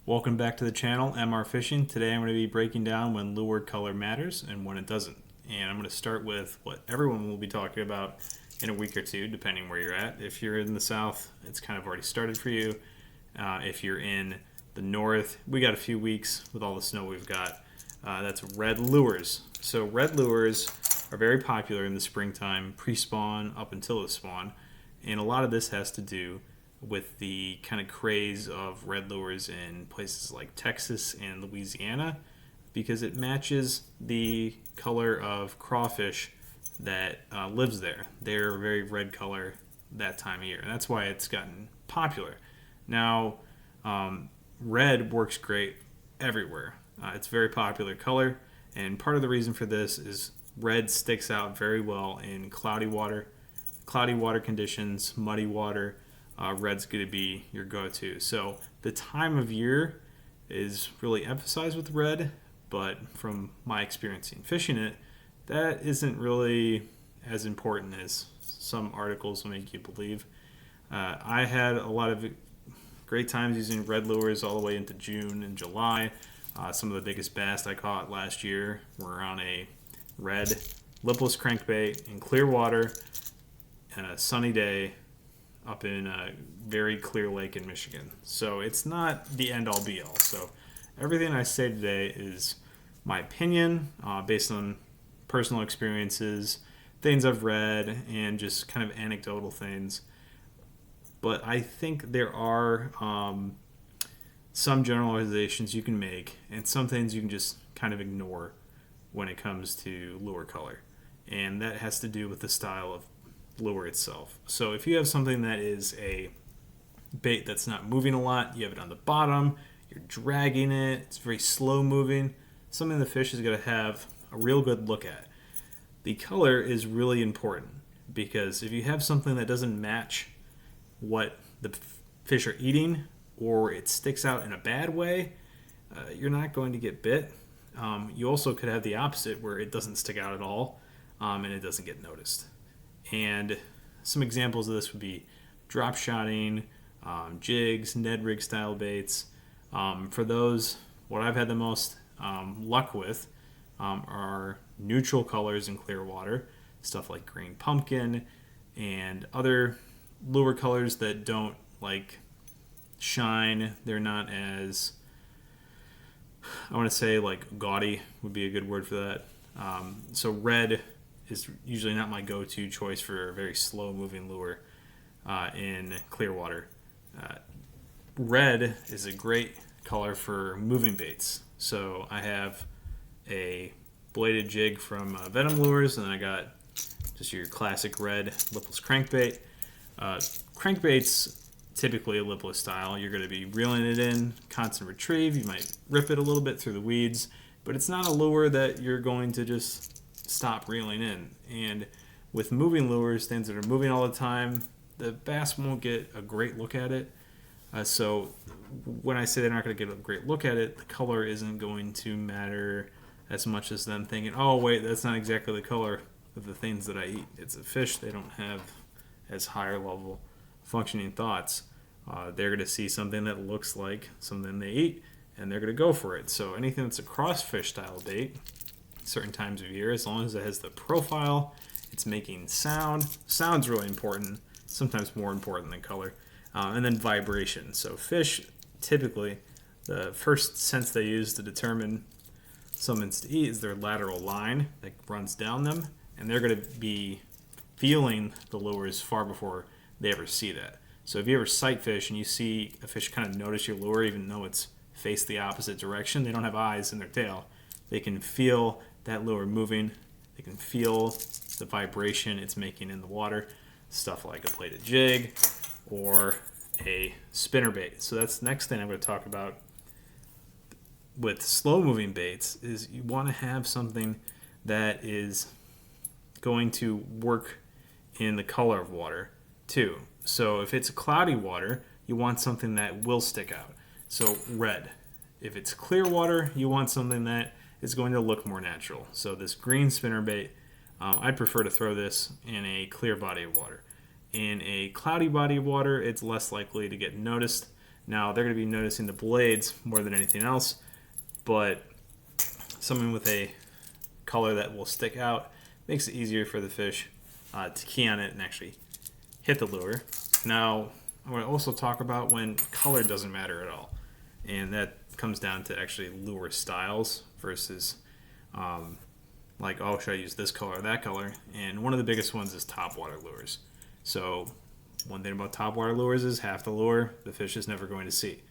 Welcome back to the channel, MR Fishing. Today I'm going to be breaking down when lure color matters and when it doesn't. And I'm going to start with what everyone will be talking about in a week or two, depending where you're at. If you're in the south, it's kind of already started for you. If you're in the north, we got a few weeks with all the snow we've got. That's red lures. So red lures are very popular in the springtime, pre-spawn up until the spawn. And a lot of this has to do with the kind of craze of red lures in places like Texas and Louisiana, because it matches the color of crawfish that lives there. They're a very red color that time of year, and that's why it's gotten popular. Now, red works great everywhere. It's a very popular color, and part of the reason for this is red sticks out very well in cloudy water conditions, muddy water. Red's going to be your go-to. So the time of year is really emphasized with red, but from my experience in fishing it, that isn't really as important as some articles will make you believe. I had a lot of great times using red lures all the way into June and July. Some of the biggest bass I caught last year were on a red lipless crankbait in clear water and a sunny day up in a very clear lake in Michigan. So it's not the end-all be-all. So everything I say today is my opinion based on personal experiences, things I've read, and just kind of anecdotal things. But I think there are some generalizations you can make and some things you can just kind of ignore when it comes to lure color. And that has to do with the style of lure itself. So if you have something that is a bait that's not moving a lot, you have it on the bottom, you're dragging it, it's very slow moving, something the fish is going to have a real good look at. The color is really important, because if you have something that doesn't match what the fish are eating, or it sticks out in a bad way, you're not going to get bit. You also could have the opposite, where it doesn't stick out at all and it doesn't get noticed. And some examples of this would be drop shotting, jigs, Ned rig style baits. For those, what I've had the most luck with are neutral colors in clear water, stuff like green pumpkin and other lure colors that don't like shine. They're not as, I want to say, like gaudy would be a good word for that. So red is usually not my go-to choice for a very slow-moving lure in clear water. Red is a great color for moving baits. So I have a bladed jig from Venom Lures, and then I got just your classic red lipless crankbait. Crankbait's typically a lipless style. You're going to be reeling it in, constant retrieve. You might rip it a little bit through the weeds, but it's not a lure that you're going to just stop reeling in. And with moving lures, things that are moving all the time, the bass won't get a great look at it. So when I say they're not going to get a great look at it, the color isn't going to matter as much as them thinking, oh wait, that's not exactly the color of the things that I eat. It's a fish. They don't have as higher level functioning thoughts. They're going to see something that looks like something they eat, and they're going to go for it. So anything that's a crossfish style bait, certain times of year, as long as it has the profile, it's making sound. Sound's really important, sometimes more important than color. And then vibration. So fish, typically, the first sense they use to determine something's to eat is their lateral line that runs down them, and they're going to be feeling the lures far before they ever see that. So if you ever sight fish and you see a fish kind of notice your lure, even though it's faced the opposite direction, they don't have eyes in their tail. They can feel that lure moving. They can feel the vibration it's making in the water. Stuff like a plated jig or a spinnerbait. So that's the next thing I'm going to talk about with slow moving baits, is you want to have something that is going to work in the color of water too. So if it's cloudy water, you want something that will stick out. So red. If it's clear water, you want something that is going to look more natural. So this green spinnerbait, I'd prefer to throw this in a clear body of water. In a cloudy body of water, it's less likely to get noticed Now they're going to be noticing the blades more than anything else, but something with a color that will stick out makes it easier for the fish to key on it and actually hit the lure. Now, I want to also talk about when color doesn't matter at all, and that comes down to actually lure styles versus like, oh, should I use this color or that color? And one of the biggest ones is topwater lures. So one thing about topwater lures is half the lure the fish is never going to see.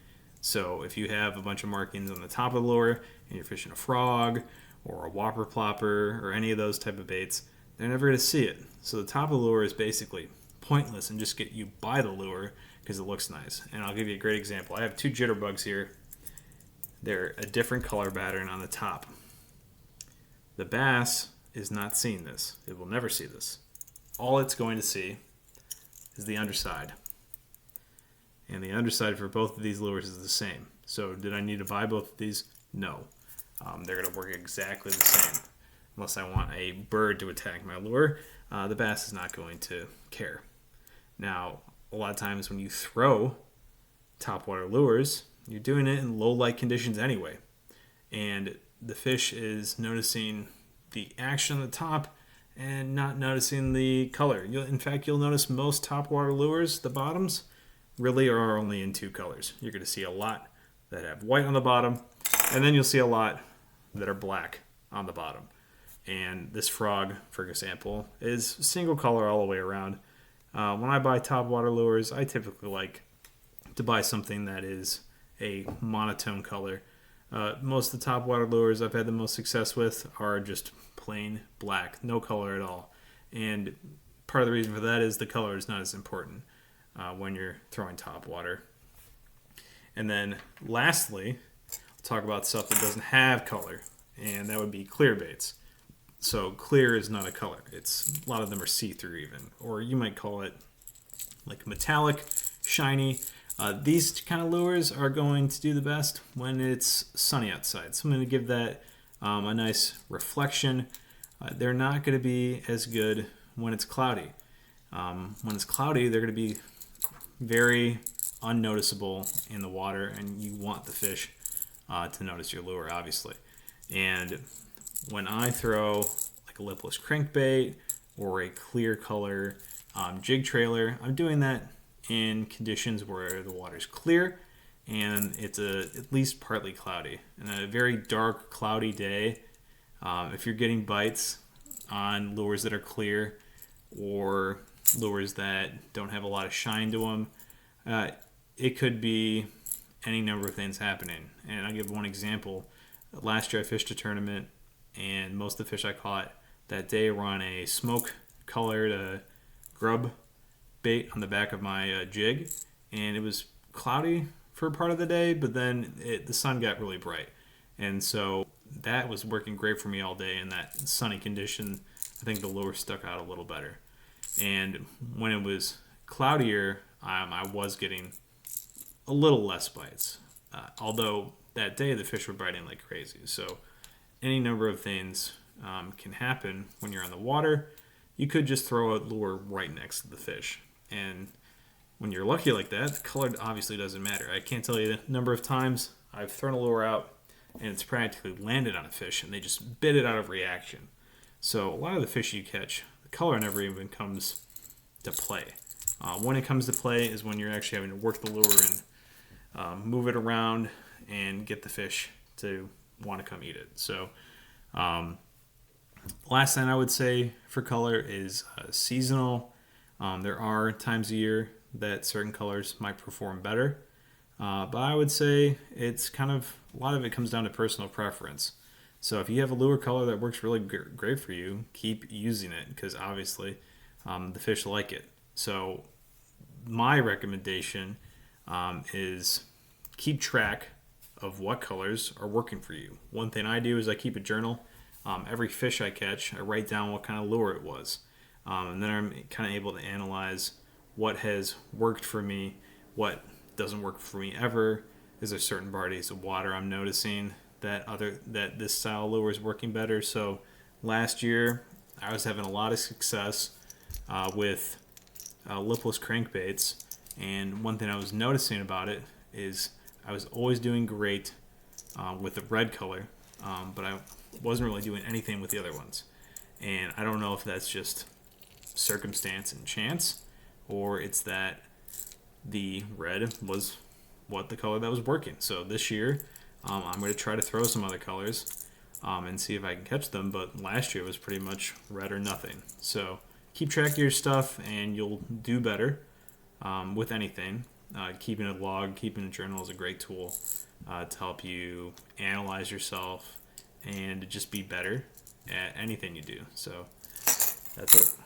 So if you have a bunch of markings on the top of the lure and you're fishing a frog or a whopper plopper or any of those type of baits, they're never going to see it. So the top of the lure is basically pointless and just get you by the lure because it looks nice. And I'll give you a great example. I have two jitterbugs here. They're a different color pattern on the top. The bass is not seeing this. It will never see this. All it's going to see is the underside. And the underside for both of these lures is the same. So did I need to buy both of these? No. They're going to work exactly the same. Unless I want a bird to attack my lure, the bass is not going to care. Now, a lot of times when you throw topwater lures, you're doing it in low light conditions anyway. And the fish is noticing the action on the top and not noticing the color. In fact, you'll notice most topwater lures, the bottoms, really are only in two colors. You're going to see a lot that have white on the bottom, and then you'll see a lot that are black on the bottom. And this frog, for example, is single color all the way around. When I buy topwater lures, I typically like to buy something that is a monotone color. Most of the topwater lures I've had the most success with are just plain black, no color at all. And part of the reason for that is the color is not as important when you're throwing topwater. And then lastly, I'll talk about stuff that doesn't have color, and that would be clear baits. So clear is not a color. A lot of them are see-through even, or you might call it like metallic, shiny. These kind of lures are going to do the best when it's sunny outside. Something to give that a nice reflection. They're not going to be as good when it's cloudy. When it's cloudy, they're going to be very unnoticeable in the water, and you want the fish to notice your lure, obviously. And when I throw like a lipless crankbait or a clear color jig trailer, I'm doing that in conditions where the water's clear and it's at least partly cloudy. And a very dark, cloudy day, if you're getting bites on lures that are clear or lures that don't have a lot of shine to them, it could be any number of things happening. And I'll give one example. Last year I fished a tournament, and most of the fish I caught that day were on a smoke-colored grub bait on the back of my jig, and it was cloudy for part of the day, but then the sun got really bright, and so that was working great for me all day in that sunny condition. I think the lure stuck out a little better. And when it was cloudier, I was getting a little less bites, although that day the fish were biting like crazy. So any number of things can happen when you're on the water. You could just throw a lure right next to the fish, and when you're lucky like that, the color obviously doesn't matter. I can't tell you the number of times I've thrown a lure out and it's practically landed on a fish and they just bit it out of reaction. So a lot of the fish you catch, the color never even comes to play. When it comes to play is when you're actually having to work the lure and move it around and get the fish to want to come eat it. So last thing I would say for color is seasonal. There are times a year that certain colors might perform better, but I would say it's kind of, a lot of it comes down to personal preference. So if you have a lure color that works really great for you, keep using it, because obviously the fish like it. So my recommendation is keep track of what colors are working for you. One thing I do is I keep a journal. Every fish I catch, I write down what kind of lure it was. And then I'm kind of able to analyze what has worked for me, what doesn't work for me ever. Is there certain bodies of water I'm noticing that this style lure is working better? So last year I was having a lot of success with lipless crankbaits, and one thing I was noticing about it is I was always doing great with the red color, but I wasn't really doing anything with the other ones. And I don't know if that's just circumstance and chance, or it's that the red was what the color that was working. So this year, I'm going to try to throw some other colors and see if I can catch them. But last year was pretty much red or nothing. So keep track of your stuff, and you'll do better with anything. Keeping a log, keeping a journal is a great tool to help you analyze yourself and just be better at anything you do. So that's it.